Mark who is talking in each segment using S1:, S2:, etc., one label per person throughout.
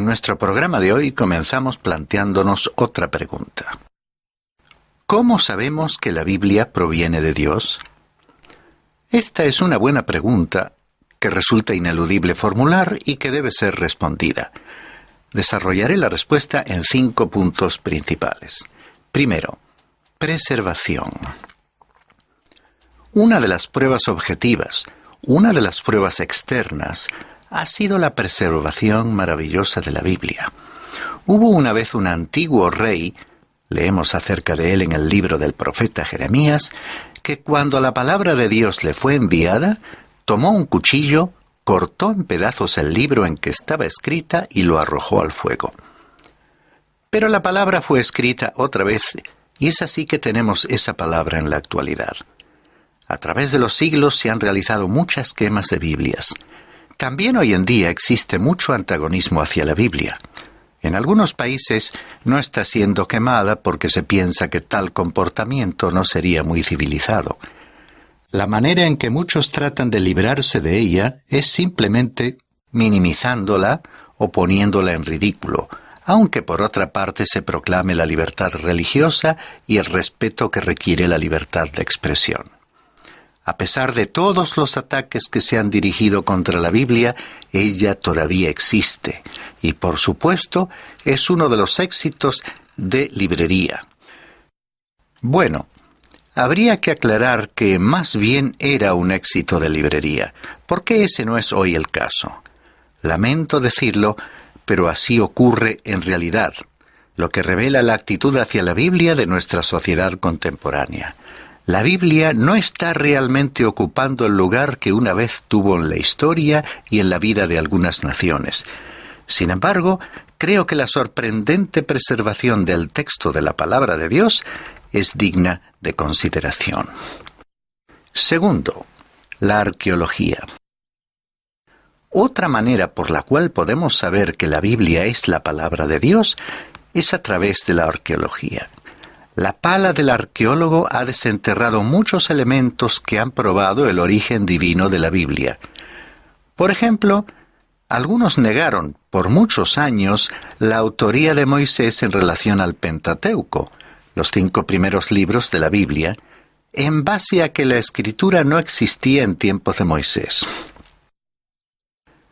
S1: En nuestro programa de hoy comenzamos planteándonos otra pregunta. ¿Cómo sabemos que la Biblia proviene de Dios? Esta es una buena pregunta que resulta ineludible formular y que debe ser respondida. Desarrollaré la respuesta en 5 puntos principales. Primero, preservación. Una de las pruebas objetivas, una de las pruebas externas, ha sido la preservación maravillosa de la Biblia. Hubo una vez un antiguo rey, leemos acerca de él en el libro del profeta Jeremías, que cuando la palabra de Dios le fue enviada, tomó un cuchillo, cortó en pedazos el libro en que estaba escrita y lo arrojó al fuego. Pero la palabra fue escrita otra vez, y es así que tenemos esa palabra en la actualidad. A través de los siglos se han realizado muchas quemas de Biblias. También hoy en día existe mucho antagonismo hacia la Biblia. En algunos países no está siendo quemada porque se piensa que tal comportamiento no sería muy civilizado. La manera en que muchos tratan de librarse de ella es simplemente minimizándola o poniéndola en ridículo, aunque por otra parte se proclame la libertad religiosa y el respeto que requiere la libertad de expresión. A pesar de todos los ataques que se han dirigido contra la Biblia, ella todavía existe y, por supuesto, es uno de los éxitos de librería. Bueno, habría que aclarar que más bien era un éxito de librería, porque ese no es hoy el caso. Lamento decirlo, pero así ocurre en realidad, lo que revela la actitud hacia la Biblia de nuestra sociedad contemporánea. La Biblia no está realmente ocupando el lugar que una vez tuvo en la historia y en la vida de algunas naciones. Sin embargo, creo que la sorprendente preservación del texto de la palabra de Dios es digna de consideración. Segundo, la arqueología. Otra manera por la cual podemos saber que la Biblia es la palabra de Dios es a través de la arqueología. La pala del arqueólogo ha desenterrado muchos elementos que han probado el origen divino de la Biblia. Por ejemplo, algunos negaron por muchos años la autoría de Moisés en relación al Pentateuco, los 5 primeros libros de la Biblia, en base a que la escritura no existía en tiempos de Moisés.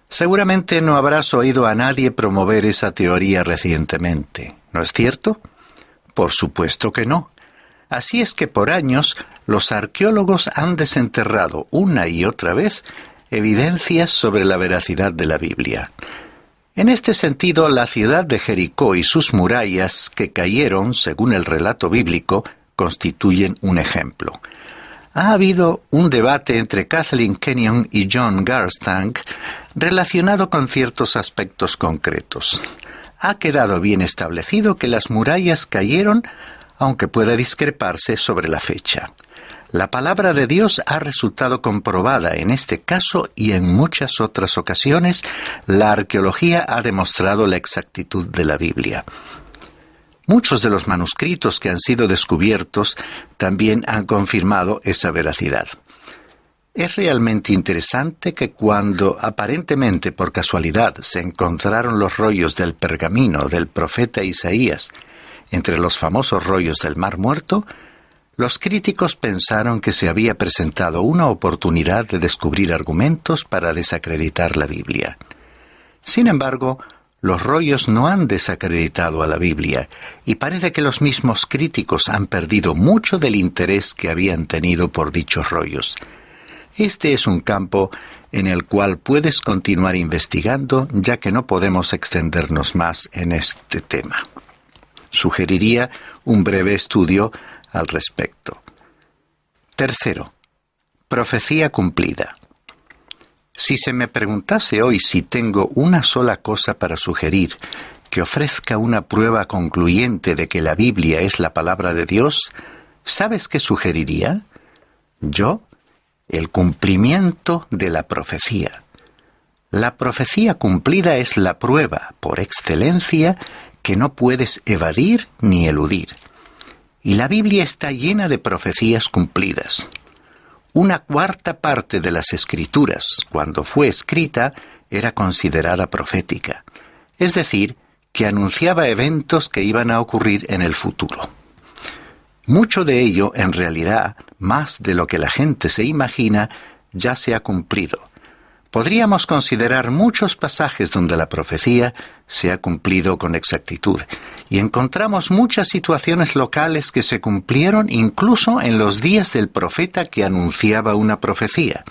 S1: Seguramente no habrás oído a nadie promover esa teoría recientemente, ¿no es cierto? Por supuesto que no. Así es que por años los arqueólogos han desenterrado una y otra vez evidencias sobre la veracidad de la Biblia. En este sentido, la ciudad de Jericó y sus murallas que cayeron, según el relato bíblico, constituyen un ejemplo. Ha habido un debate entre Kathleen Kenyon y John Garstang relacionado con ciertos aspectos concretos. Ha quedado bien establecido que las murallas cayeron, aunque pueda discreparse sobre la fecha. La palabra de Dios ha resultado comprobada en este caso y en muchas otras ocasiones. La arqueología ha demostrado la exactitud de la Biblia. Muchos de los manuscritos que han sido descubiertos también han confirmado esa veracidad. Es realmente interesante que cuando aparentemente por casualidad se encontraron los rollos del pergamino del profeta Isaías entre los famosos rollos del Mar Muerto, los críticos pensaron que se había presentado una oportunidad de descubrir argumentos para desacreditar la Biblia. Sin embargo, los rollos no han desacreditado a la Biblia y parece que los mismos críticos han perdido mucho del interés que habían tenido por dichos rollos. Este es un campo en el cual puedes continuar investigando, ya que no podemos extendernos más en este tema. Sugeriría un breve estudio al respecto. Tercero, profecía cumplida. Si se me preguntase hoy si tengo una sola cosa para sugerir que ofrezca una prueba concluyente de que la Biblia es la palabra de Dios, ¿sabes qué sugeriría? Yo, el cumplimiento de la profecía. La profecía cumplida es la prueba, por excelencia, que no puedes evadir ni eludir. Y la Biblia está llena de profecías cumplidas. Una cuarta parte de las Escrituras, cuando fue escrita, era considerada profética. es decir, que anunciaba eventos que iban a ocurrir en el futuro. Mucho de ello, en realidad, más de lo que la gente se imagina, ya se ha cumplido. Podríamos considerar muchos pasajes donde la profecía se ha cumplido con exactitud, y encontramos muchas situaciones locales que se cumplieron incluso en los días del profeta que anunciaba una profecía.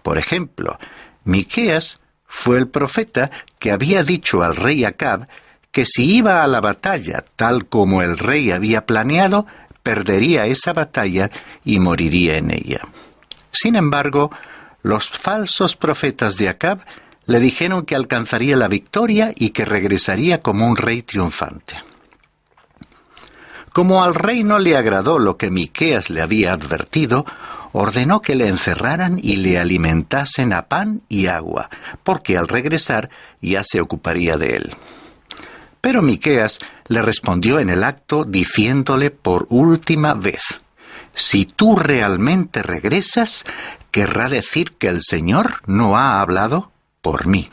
S1: Por ejemplo, Miqueas fue el profeta que había dicho al rey Acab que si iba a la batalla tal como el rey había planeado, perdería esa batalla y moriría en ella. Sin embargo, los falsos profetas de Acab le dijeron que alcanzaría la victoria y que regresaría como un rey triunfante. Como al rey no le agradó lo que Miqueas le había advertido, ordenó que le encerraran y le alimentasen a pan y agua, porque al regresar ya se ocuparía de él. Pero Miqueas le respondió en el acto diciéndole por última vez: «Si tú realmente regresas, querrá decir que el Señor no ha hablado por mí».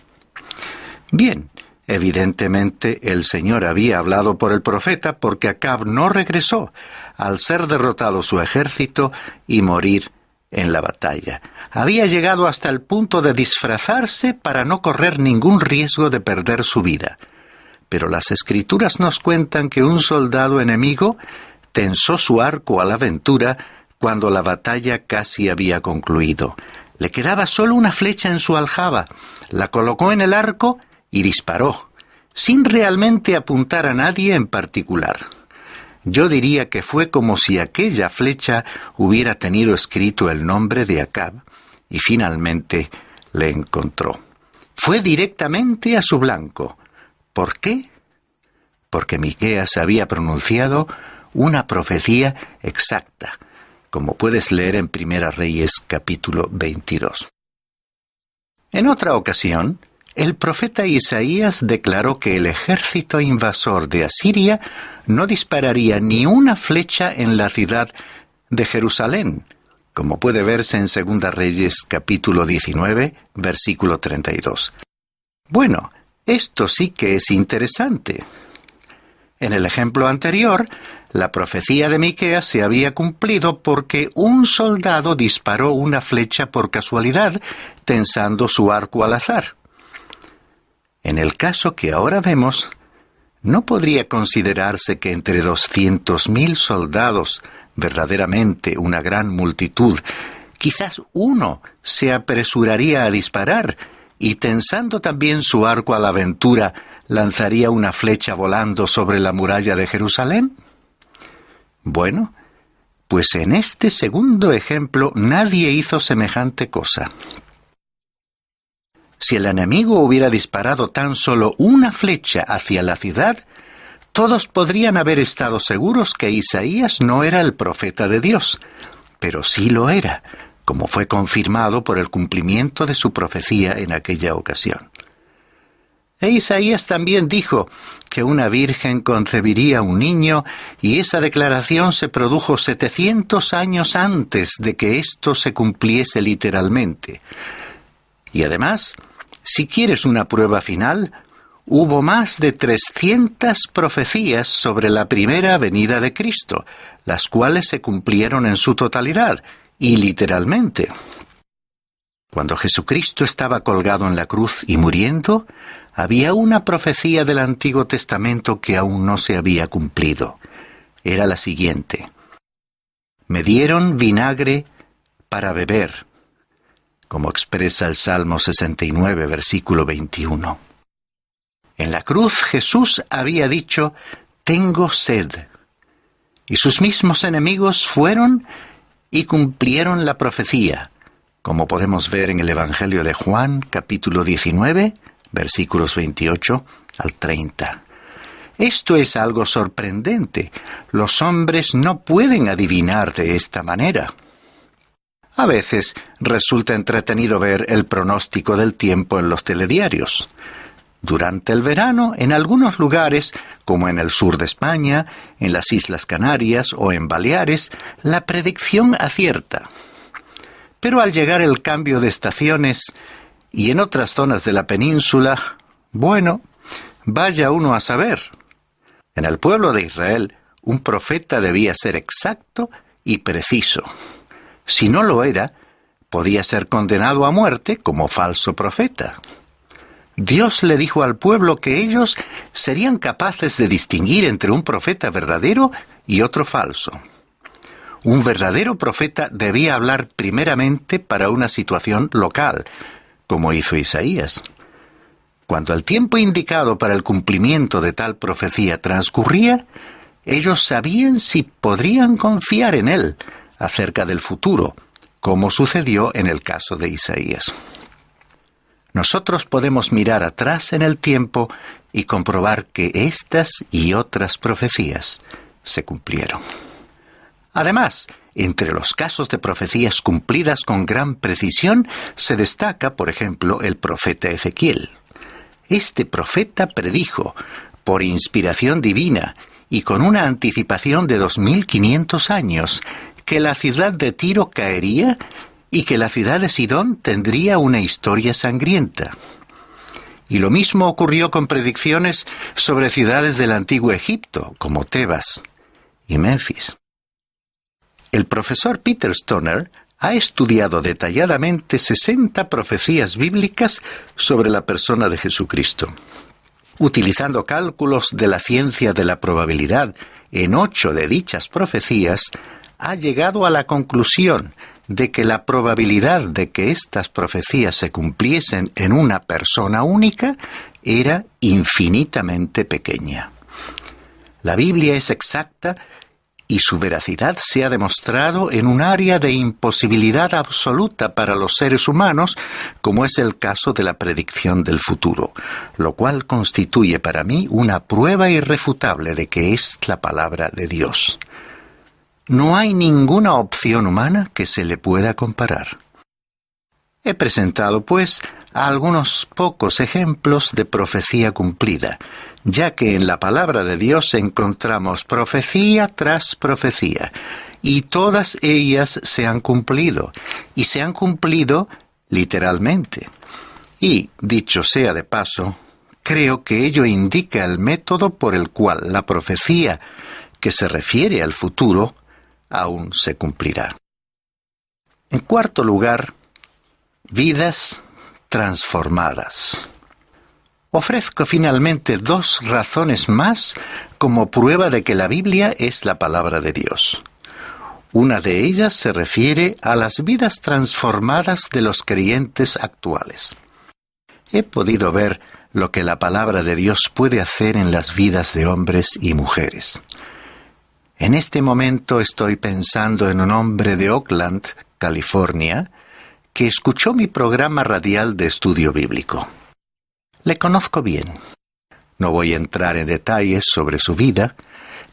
S1: Bien, evidentemente el Señor había hablado por el profeta porque Acab no regresó al ser derrotado su ejército y morir en la batalla. Había llegado hasta el punto de disfrazarse para no correr ningún riesgo de perder su vida. Pero las Escrituras nos cuentan que un soldado enemigo tensó su arco a la aventura cuando la batalla casi había concluido. Le quedaba solo una flecha en su aljaba, la colocó en el arco y disparó, sin realmente apuntar a nadie en particular. Yo diría que fue como si aquella flecha hubiera tenido escrito el nombre de Acab y finalmente le encontró. Fue directamente a su blanco. ¿Por qué? Porque Miqueas había pronunciado una profecía exacta, como puedes leer en Primera Reyes capítulo 22. En otra ocasión, el profeta Isaías declaró que el ejército invasor de Asiria no dispararía ni una flecha en la ciudad de Jerusalén, como puede verse en Segunda Reyes capítulo 19, versículo 32. Bueno, esto sí que es interesante. En el ejemplo anterior, la profecía de Miqueas se había cumplido porque un soldado disparó una flecha por casualidad, tensando su arco al azar. En el caso que ahora vemos, no podría considerarse que entre 200,000 soldados, verdaderamente una gran multitud, quizás uno se apresuraría a disparar y tensando también su arco a la aventura, lanzaría una flecha volando sobre la muralla de Jerusalén. Bueno, pues en este segundo ejemplo nadie hizo semejante cosa. Si el enemigo hubiera disparado tan solo una flecha hacia la ciudad, todos podrían haber estado seguros que Isaías no era el profeta de Dios, pero sí lo era, como fue confirmado por el cumplimiento de su profecía en aquella ocasión. E Isaías también dijo que una virgen concebiría un niño, y esa declaración se produjo 700 años antes de que esto se cumpliese literalmente. Y además, si quieres una prueba final, hubo más de 300 profecías sobre la primera venida de Cristo, las cuales se cumplieron en su totalidad, y literalmente. Cuando Jesucristo estaba colgado en la cruz y muriendo, había una profecía del Antiguo Testamento que aún no se había cumplido. Era la siguiente: «Me dieron vinagre para beber», como expresa el Salmo 69, versículo 21. En la cruz Jesús había dicho: «Tengo sed». Y sus mismos enemigos fueron y cumplieron la profecía, como podemos ver en el Evangelio de Juan, capítulo 19, versículos 28 al 30. Esto es algo sorprendente. Los hombres no pueden adivinar de esta manera. A veces resulta entretenido ver el pronóstico del tiempo en los telediarios. Durante el verano, en algunos lugares, como en el sur de España, en las Islas Canarias o en Baleares, la predicción acierta. Pero al llegar el cambio de estaciones y en otras zonas de la península, bueno, Vaya uno a saber. En el pueblo de Israel, un profeta debía ser exacto y preciso. Si no lo era, podía ser condenado a muerte como falso profeta. Dios le dijo al pueblo que ellos serían capaces de distinguir entre un profeta verdadero y otro falso. Un verdadero profeta debía hablar primeramente para una situación local, como hizo Isaías. Cuando el tiempo indicado para el cumplimiento de tal profecía transcurría, ellos sabían si podrían confiar en él acerca del futuro, como sucedió en el caso de Isaías. Nosotros podemos mirar atrás en el tiempo y comprobar que estas y otras profecías se cumplieron. Además, entre los casos de profecías cumplidas con gran precisión, se destaca, por ejemplo, el profeta Ezequiel. Este profeta predijo, por inspiración divina y con una anticipación de 2500 años, que la ciudad de Tiro caería y que la ciudad de Sidón tendría una historia sangrienta. Y lo mismo ocurrió con predicciones sobre ciudades del antiguo Egipto, como Tebas y Memphis. El profesor Peter Stoner ha estudiado detalladamente 60 profecías bíblicas sobre la persona de Jesucristo. Utilizando cálculos de la ciencia de la probabilidad en 8 de dichas profecías, ha llegado a la conclusión de que la probabilidad de que estas profecías se cumpliesen en una persona única era infinitamente pequeña. La Biblia es exacta y su veracidad se ha demostrado en un área de imposibilidad absoluta para los seres humanos, como es el caso de la predicción del futuro, lo cual constituye para mí una prueba irrefutable de que es la palabra de Dios. No hay ninguna opción humana que se le pueda comparar. He presentado, pues, algunos pocos ejemplos de profecía cumplida, ya que en la palabra de Dios encontramos profecía tras profecía, y todas ellas se han cumplido, y se han cumplido literalmente. Y, dicho sea de paso, creo que ello indica el método por el cual la profecía que se refiere al futuro aún se cumplirá. En cuarto lugar, vidas transformadas. Ofrezco finalmente 2 razones más como prueba de que la Biblia es la palabra de Dios. Una de ellas se refiere a las vidas transformadas de los creyentes actuales. He podido ver lo que la palabra de Dios puede hacer en las vidas de hombres y mujeres. En este momento estoy pensando en un hombre de Oakland, California, que escuchó mi programa radial de estudio bíblico. Le conozco bien. No voy a entrar en detalles sobre su vida,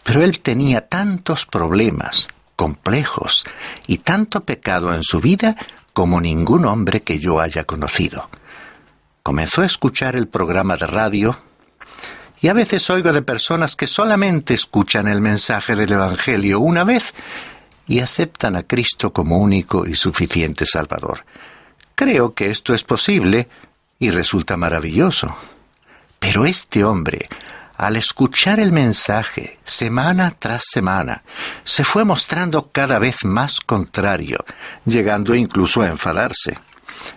S1: pero él tenía tantos problemas, complejos y tanto pecado en su vida como ningún hombre que yo haya conocido. Comenzó a escuchar el programa de radio y a veces oigo de personas que solamente escuchan el mensaje del Evangelio una vez y aceptan a Cristo como único y suficiente Salvador. Creo que esto es posible y resulta maravilloso. Pero este hombre, al escuchar el mensaje semana tras semana, se fue mostrando cada vez más contrario, llegando incluso a enfadarse.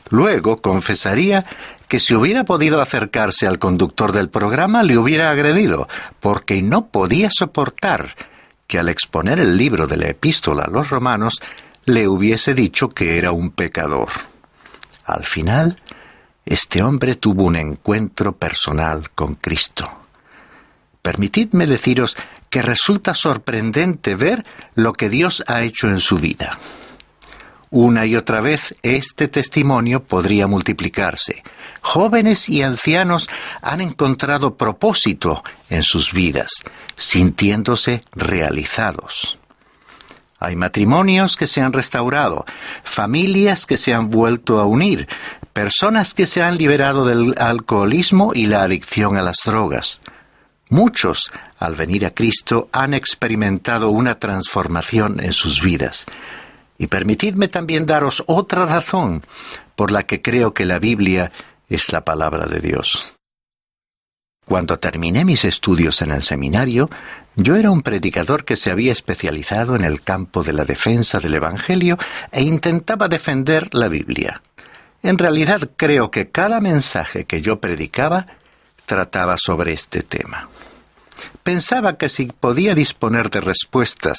S1: Luego confesaría que si hubiera podido acercarse al conductor del programa le hubiera agredido, porque no podía soportar que al exponer el libro de la epístola a los romanos le hubiese dicho que era un pecador. Al final, este hombre tuvo un encuentro personal con Cristo. Permitidme deciros que resulta sorprendente ver lo que Dios ha hecho en su vida. Una y otra vez este testimonio podría multiplicarse. Jóvenes y ancianos han encontrado propósito en sus vidas, sintiéndose realizados. Hay matrimonios que se han restaurado, familias que se han vuelto a unir, personas que se han liberado del alcoholismo y la adicción a las drogas. Muchos, al venir a Cristo, han experimentado una transformación en sus vidas. Y permitidme también daros otra razón por la que creo que la Biblia es la palabra de Dios. Cuando terminé mis estudios en el seminario, yo era un predicador que se había especializado en el campo de la defensa del Evangelio e intentaba defender la Biblia. En realidad creo que cada mensaje que yo predicaba trataba sobre este tema. Pensaba que si podía disponer de respuestas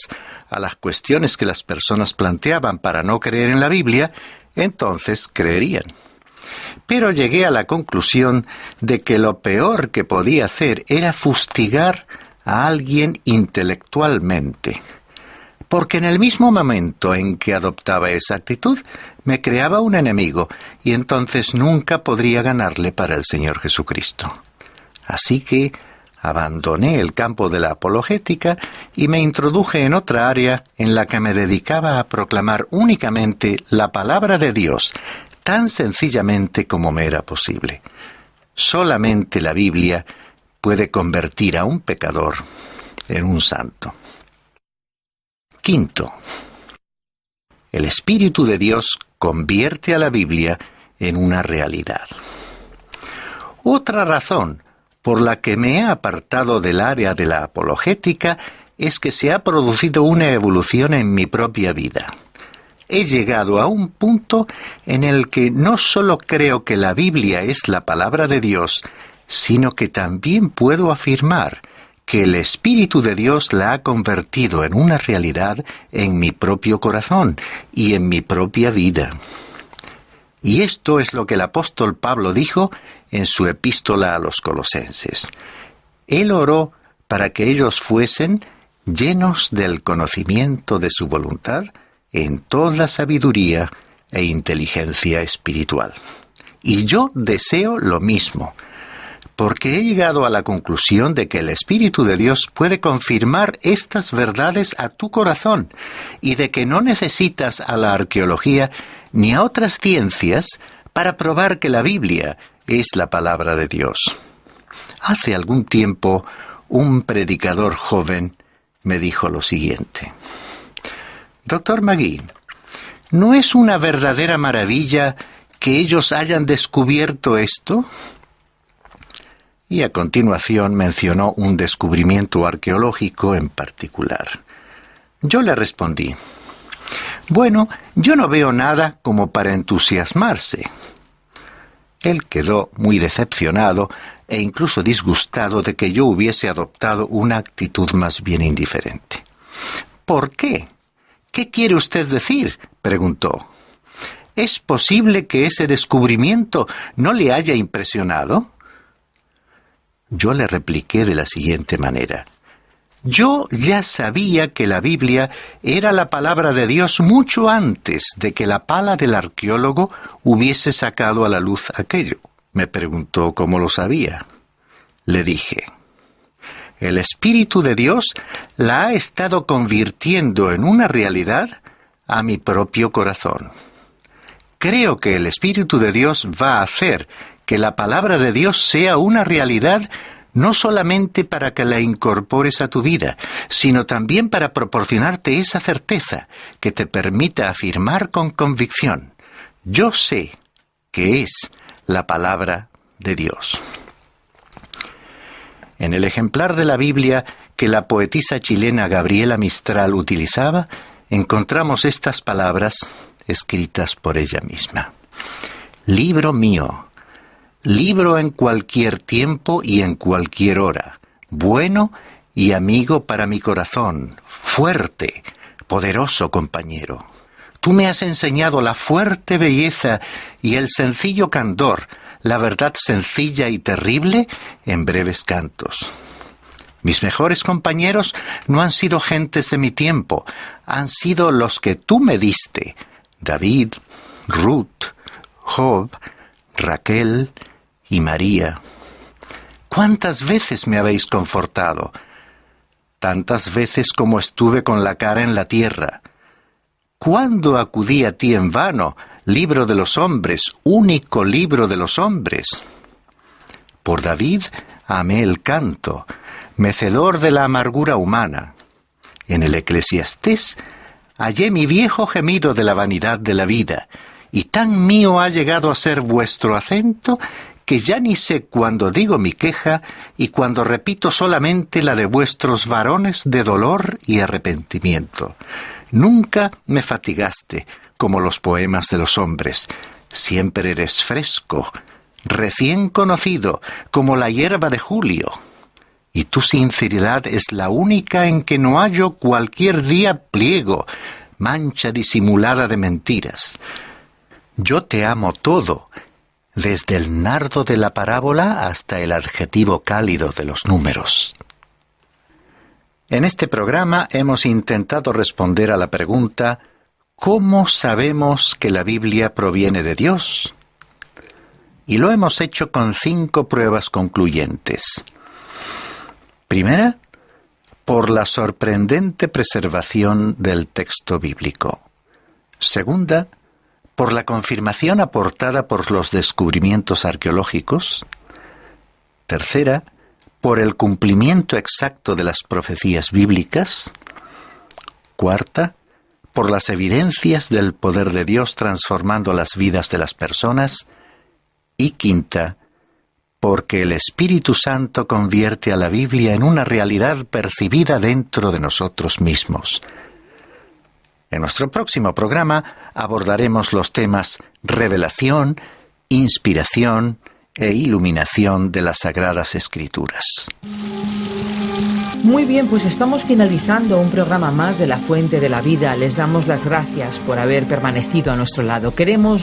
S1: a las cuestiones que las personas planteaban para no creer en la Biblia, entonces creerían. Pero llegué a la conclusión de que lo peor que podía hacer era fustigar a alguien intelectualmente, porque en el mismo momento en que adoptaba esa actitud, me creaba un enemigo y entonces nunca podría ganarle para el Señor Jesucristo. Así que abandoné el campo de la apologética y me introduje en otra área en la que me dedicaba a proclamar únicamente la palabra de Dios, tan sencillamente como me era posible. Solamente la Biblia puede convertir a un pecador en un santo. Quinto, el Espíritu de Dios convierte a la Biblia en una realidad. Otra razón por la que me he apartado del área de la apologética es que se ha producido una evolución en mi propia vida. He llegado a un punto en el que no solo creo que la Biblia es la palabra de Dios, sino que también puedo afirmar que el Espíritu de Dios la ha convertido en una realidad en mi propio corazón y en mi propia vida. Y esto es lo que el apóstol Pablo dijo en su epístola a los Colosenses. Él oró para que ellos fuesen llenos del conocimiento de su voluntad en toda sabiduría e inteligencia espiritual. Y yo deseo lo mismo, porque he llegado a la conclusión de que el Espíritu de Dios puede confirmar estas verdades a tu corazón y de que no necesitas a la arqueología ni a otras ciencias para probar que la Biblia es la palabra de Dios. Hace algún tiempo, un predicador joven me dijo lo siguiente: Dr. Magee, ¿no es una verdadera maravilla que ellos hayan descubierto esto? Y a continuación mencionó un descubrimiento arqueológico en particular. Yo le respondí: bueno, yo no veo nada como para entusiasmarse. Él quedó muy decepcionado e incluso disgustado de que yo hubiese adoptado una actitud más bien indiferente. ¿Por qué? ¿Qué quiere usted decir?, preguntó. ¿Es posible que ese descubrimiento no le haya impresionado? Yo le repliqué de la siguiente manera: yo ya sabía que la Biblia era la palabra de Dios mucho antes de que la pala del arqueólogo hubiese sacado a la luz aquello. Me preguntó cómo lo sabía. Le dije: el Espíritu de Dios la ha estado convirtiendo en una realidad a mi propio corazón. Creo que el Espíritu de Dios va a hacer que la palabra de Dios sea una realidad no solamente para que la incorpores a tu vida, sino también para proporcionarte esa certeza que te permita afirmar con convicción: yo sé que es la palabra de Dios. En el ejemplar de la Biblia que la poetisa chilena Gabriela Mistral utilizaba, encontramos estas palabras escritas por ella misma: libro mío, libro en cualquier tiempo y en cualquier hora, bueno y amigo para mi corazón, fuerte, poderoso compañero. Tú me has enseñado la fuerte belleza y el sencillo candor, la verdad sencilla y terrible en breves cantos. Mis mejores compañeros no han sido gentes de mi tiempo, han sido los que tú me diste: David, Ruth, Job, Raquel y María. ¿Cuántas veces me habéis confortado? Tantas veces como estuve con la cara en la tierra. ¿Cuándo acudí a ti en vano, libro de los hombres, único libro de los hombres? Por David amé el canto, mecedor de la amargura humana. En el Eclesiastés hallé mi viejo gemido de la vanidad de la vida, y tan mío ha llegado a ser vuestro acento que ya ni sé cuándo digo mi queja y cuando repito solamente la de vuestros varones de dolor y arrepentimiento. Nunca me fatigaste, como los poemas de los hombres. Siempre eres fresco, recién conocido, como la hierba de julio. Y tu sinceridad es la única en que no hallo cualquier día pliego, mancha disimulada de mentiras. Yo te amo todo, desde el nardo de la parábola hasta el adjetivo cálido de los números. En este programa hemos intentado responder a la pregunta: ¿cómo sabemos que la Biblia proviene de Dios? Y lo hemos hecho con 5 pruebas concluyentes. Primera, por la sorprendente preservación del texto bíblico. Segunda, por la confirmación aportada por los descubrimientos arqueológicos. Tercera, por el cumplimiento exacto de las profecías bíblicas. Cuarta, por las evidencias del poder de Dios transformando las vidas de las personas. Y quinta, porque el Espíritu Santo convierte a la Biblia en una realidad percibida dentro de nosotros mismos. En nuestro próximo programa abordaremos los temas revelación, inspiración e iluminación de las Sagradas Escrituras.
S2: Muy bien, pues estamos finalizando un programa más de La Fuente de la Vida. Les damos las gracias por haber permanecido a nuestro lado. Queremos